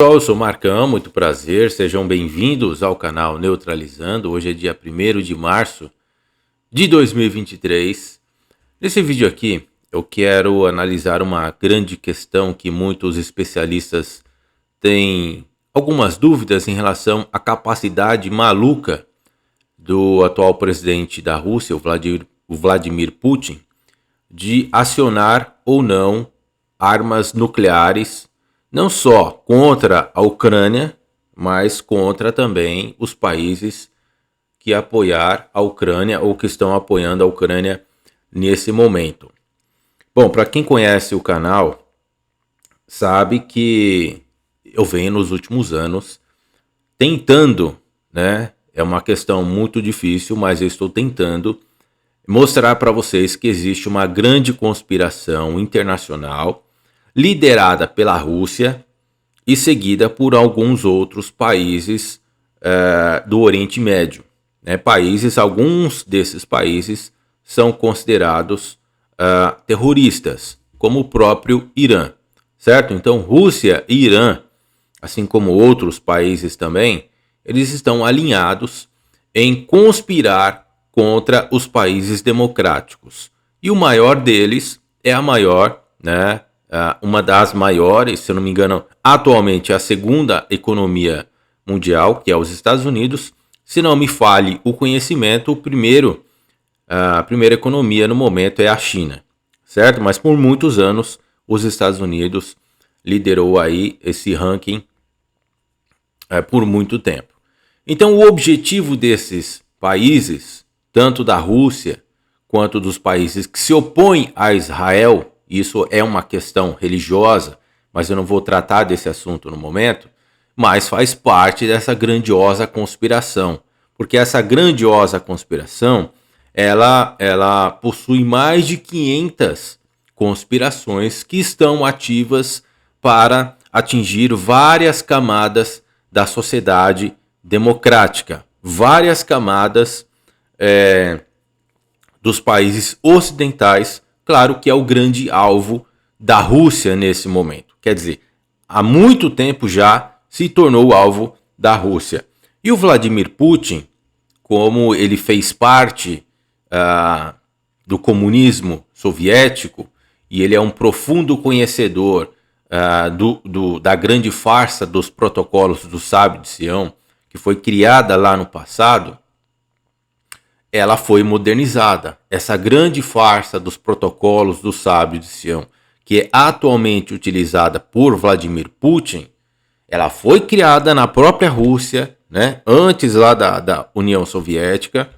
Pessoal, eu sou o Marcão, muito prazer, sejam bem-vindos ao canal Neutralizando. Hoje é dia 1º de março de 2023. Nesse vídeo aqui, eu quero analisar uma grande questão que muitos especialistas têm algumas dúvidas em relação à capacidade maluca do atual presidente da Rússia, o Vladimir Putin, de acionar ou não armas nucleares, não só contra a Ucrânia, mas contra também os países que apoiar a Ucrânia ou que estão apoiando a Ucrânia nesse momento. Bom, para quem conhece o canal, sabe que eu venho nos últimos anos tentando, né? É uma questão muito difícil, mas eu estou tentando mostrar para vocês que existe uma grande conspiração internacional liderada pela Rússia e seguida por alguns outros países do Oriente Médio. Né? Alguns desses países são considerados terroristas, como o próprio Irã, certo? Então, Rússia e Irã, assim como outros países também, eles estão alinhados em conspirar contra os países democráticos. E o maior deles é a maior, né? Uma das maiores, se eu não me engano, atualmente a segunda economia mundial, que é os Estados Unidos. Se não me falhe o conhecimento, a primeira economia no momento é a China, certo? Mas por muitos anos os Estados Unidos liderou aí esse ranking por muito tempo. Então o objetivo desses países, tanto da Rússia quanto dos países que se opõem a Israel, isso é uma questão religiosa, mas eu não vou tratar desse assunto no momento, mas faz parte dessa grandiosa conspiração, porque essa grandiosa conspiração, ela possui mais de 500 conspirações que estão ativas para atingir várias camadas da sociedade democrática, várias camadas dos países ocidentais. Claro que é o grande alvo da Rússia nesse momento. Quer dizer, há muito tempo já se tornou o alvo da Rússia. E o Vladimir Putin, como ele fez parte do comunismo soviético, e ele é um profundo conhecedor da grande farsa dos protocolos do Sábio de Sião, que foi criada lá no passado, ela foi modernizada. Essa grande farsa dos protocolos do Sábio de Sião, que é atualmente utilizada por Vladimir Putin, ela foi criada na própria Rússia, né, antes lá da União Soviética,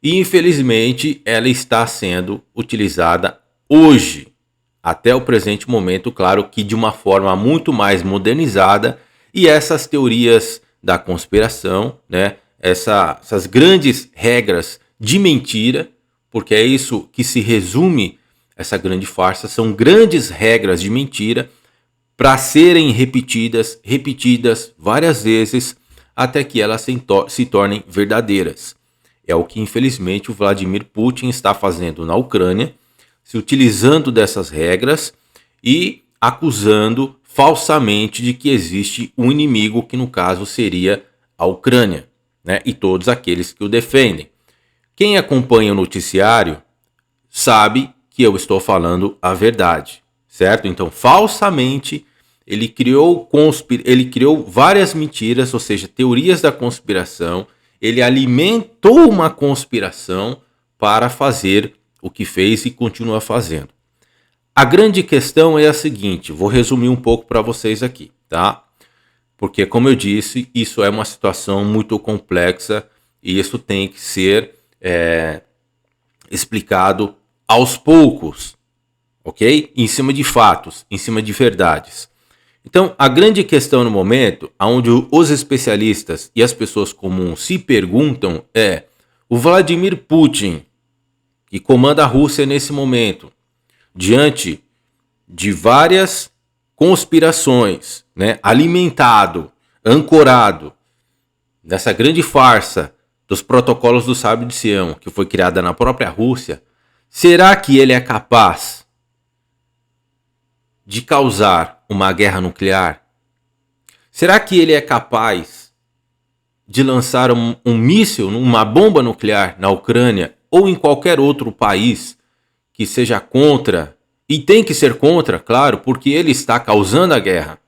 e infelizmente ela está sendo utilizada hoje, até o presente momento, claro que de uma forma muito mais modernizada, e essas teorias da conspiração, né, essas grandes regras de mentira, porque é isso que se resume essa grande farsa, são grandes regras de mentira para serem repetidas várias vezes até que elas se tornem verdadeiras. É o que infelizmente o Vladimir Putin está fazendo na Ucrânia, se utilizando dessas regras e acusando falsamente de que existe um inimigo, que no caso seria a Ucrânia, né? E todos aqueles que o defendem. Quem acompanha o noticiário sabe que eu estou falando a verdade, certo? Então, falsamente, ele criou várias mentiras, ou seja, teorias da conspiração. Ele alimentou uma conspiração para fazer o que fez e continua fazendo. A grande questão é a seguinte, vou resumir um pouco para vocês aqui, tá? Porque, como eu disse, isso é uma situação muito complexa e isso tem que ser explicado aos poucos, ok? Em cima de fatos, em cima de verdades. Então, a grande questão no momento, onde os especialistas e as pessoas comuns se perguntam é: o Vladimir Putin, que comanda a Rússia nesse momento, diante de várias conspirações, né, alimentado, ancorado nessa grande farsa dos protocolos do Sábio de Sião, que foi criada na própria Rússia, será que ele é capaz de causar uma guerra nuclear? Será que ele é capaz de lançar um míssil, uma bomba nuclear na Ucrânia ou em qualquer outro país que seja contra, e tem que ser contra, claro, porque ele está causando a guerra?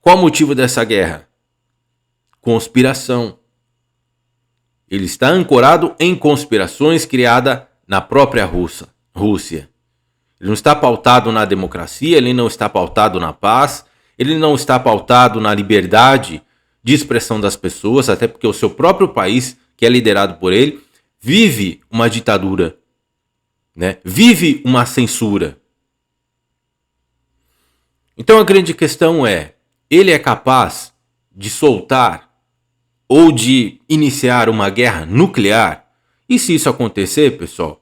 Qual o motivo dessa guerra? Conspiração. Ele está ancorado em conspirações criadas na própria Rússia. Ele não está pautado na democracia, ele não está pautado na paz, ele não está pautado na liberdade de expressão das pessoas, até porque o seu próprio país, que é liderado por ele, vive uma ditadura, né? Vive uma censura. Então a grande questão é, ele é capaz de soltar ou de iniciar uma guerra nuclear? E se isso acontecer, pessoal,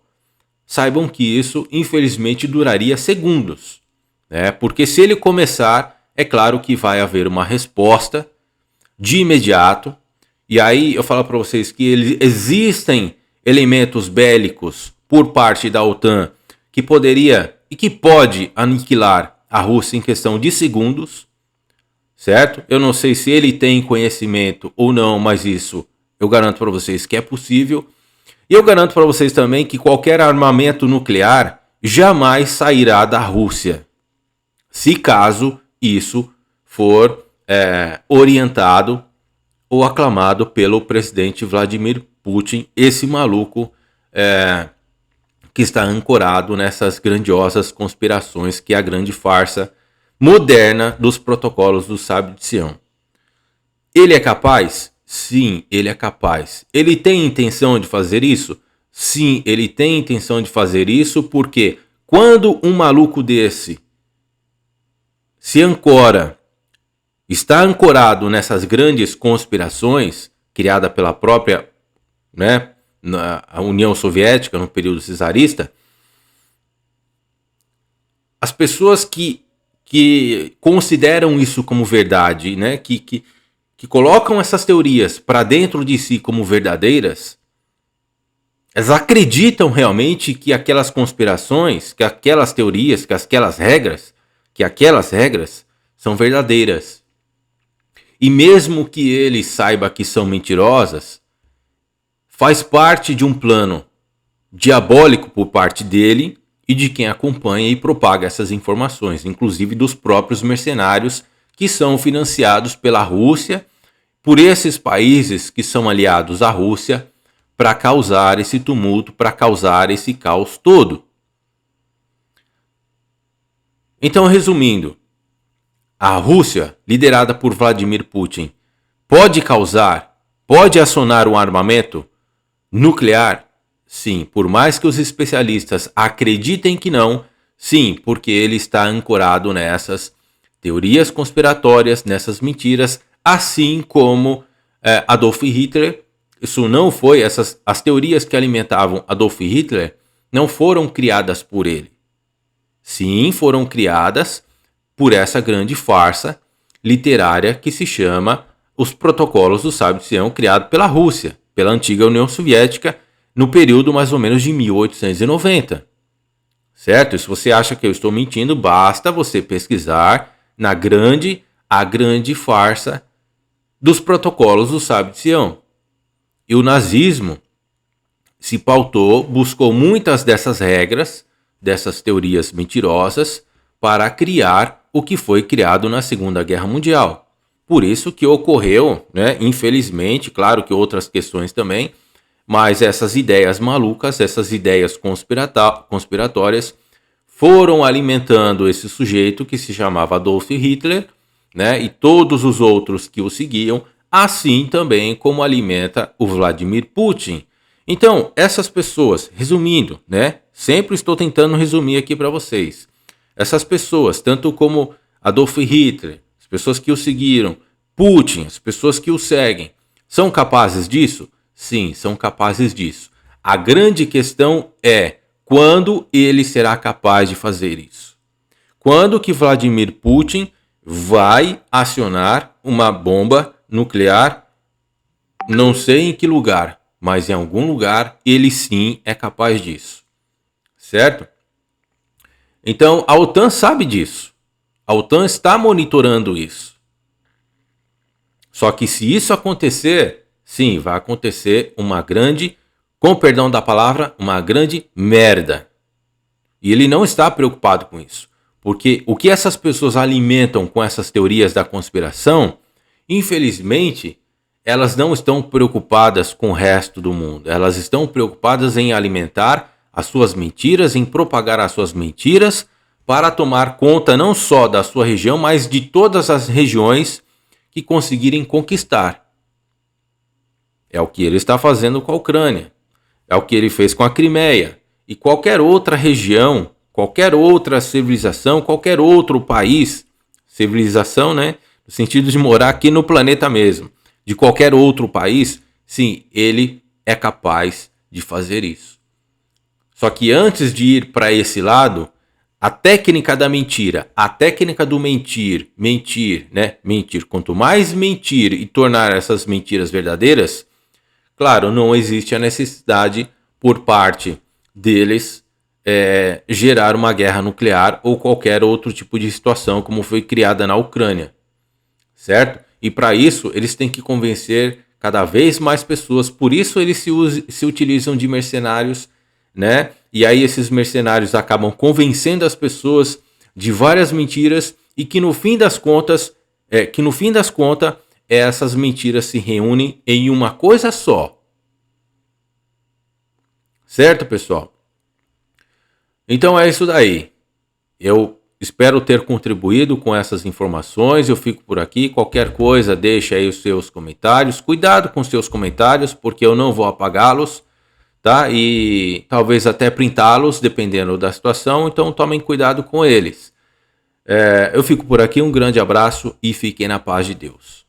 saibam que isso, infelizmente, duraria segundos, né? Porque se ele começar, é claro que vai haver uma resposta de imediato. E aí eu falo para vocês que existem elementos bélicos por parte da OTAN que poderia e que pode aniquilar a Rússia em questão de segundos, certo? Eu não sei se ele tem conhecimento ou não, mas isso eu garanto para vocês que é possível. E eu garanto para vocês também que qualquer armamento nuclear jamais sairá da Rússia, se caso isso for orientado ou aclamado pelo presidente Vladimir Putin, esse maluco que está ancorado nessas grandiosas conspirações, que é a grande farsa moderna dos protocolos do Sábio de Sião. Ele é capaz? Sim, ele é capaz. Ele tem intenção de fazer isso? Sim, ele tem intenção de fazer isso, porque quando um maluco desse se ancora, está ancorado nessas grandes conspirações criadas pela própria, né, a União Soviética no período czarista, as pessoas que consideram isso como verdade, né, que colocam essas teorias para dentro de si como verdadeiras, elas acreditam realmente que aquelas conspirações, que aquelas teorias, que aquelas regras são verdadeiras. E mesmo que ele saiba que são mentirosas, faz parte de um plano diabólico por parte dele e de quem acompanha e propaga essas informações, inclusive dos próprios mercenários que são financiados pela Rússia, por esses países que são aliados à Rússia, para causar esse tumulto, para causar esse caos todo. Então, resumindo, a Rússia, liderada por Vladimir Putin, pode acionar um armamento nuclear? Sim, por mais que os especialistas acreditem que não, sim, porque ele está ancorado nessas teorias conspiratórias, nessas mentiras, assim como Adolf Hitler. Isso não foi, as teorias que alimentavam Adolf Hitler não foram criadas por ele. Sim, foram criadas por essa grande farsa literária que se chama os Protocolos do Sábio de Sião, criado pela Rússia, pela antiga União Soviética, no período mais ou menos de 1890. Certo? E se você acha que eu estou mentindo, basta você pesquisar a grande farsa dos Protocolos do Sábio de Sião. E o nazismo se pautou, buscou muitas dessas regras, dessas teorias mentirosas, para criar o que foi criado na Segunda Guerra Mundial. Por isso que ocorreu, né, infelizmente, claro que outras questões também, mas essas ideias malucas, essas ideias conspiratórias, foram alimentando esse sujeito que se chamava Adolf Hitler, né, e todos os outros que o seguiam, assim também como alimenta o Vladimir Putin. Então, essas pessoas, resumindo, né, sempre estou tentando resumir aqui para vocês, essas pessoas, tanto como Adolf Hitler, as pessoas que o seguiram, Putin, as pessoas que o seguem, são capazes disso? Sim, são capazes disso. A grande questão é quando ele será capaz de fazer isso. Quando que Vladimir Putin vai acionar uma bomba nuclear? Não sei em que lugar, mas em algum lugar ele sim é capaz disso. Certo? Então, a OTAN sabe disso. A OTAN está monitorando isso. Só que se isso acontecer, sim, vai acontecer uma grande, com perdão da palavra, uma grande merda. E ele não está preocupado com isso. Porque o que essas pessoas alimentam com essas teorias da conspiração, infelizmente, elas não estão preocupadas com o resto do mundo. Elas estão preocupadas em alimentar as suas mentiras, em propagar as suas mentiras, para tomar conta não só da sua região, mas de todas as regiões que conseguirem conquistar. É o que ele está fazendo com a Ucrânia. É o que ele fez com a Crimeia. E qualquer outra região, qualquer outra civilização, qualquer outro país, civilização, né? No sentido de morar aqui no planeta mesmo, de qualquer outro país, sim, ele é capaz de fazer isso. Só que antes de ir para esse lado, a técnica da mentira, a técnica do mentir, né? Mentir. Quanto mais mentir e tornar essas mentiras verdadeiras, claro, não existe a necessidade por parte deles gerar uma guerra nuclear ou qualquer outro tipo de situação como foi criada na Ucrânia, certo? E para isso eles têm que convencer cada vez mais pessoas, por isso eles se utilizam de mercenários, né? E aí esses mercenários acabam convencendo as pessoas de várias mentiras e que no fim das contas, essas mentiras se reúnem em uma coisa só. Certo, pessoal? Então é isso daí. Eu espero ter contribuído com essas informações. Eu fico por aqui. Qualquer coisa, deixa aí os seus comentários. Cuidado com os seus comentários, porque eu não vou apagá-los, tá? E talvez até printá-los, dependendo da situação. Então tomem cuidado com eles. Eu fico por aqui. Um grande abraço e fiquem na paz de Deus.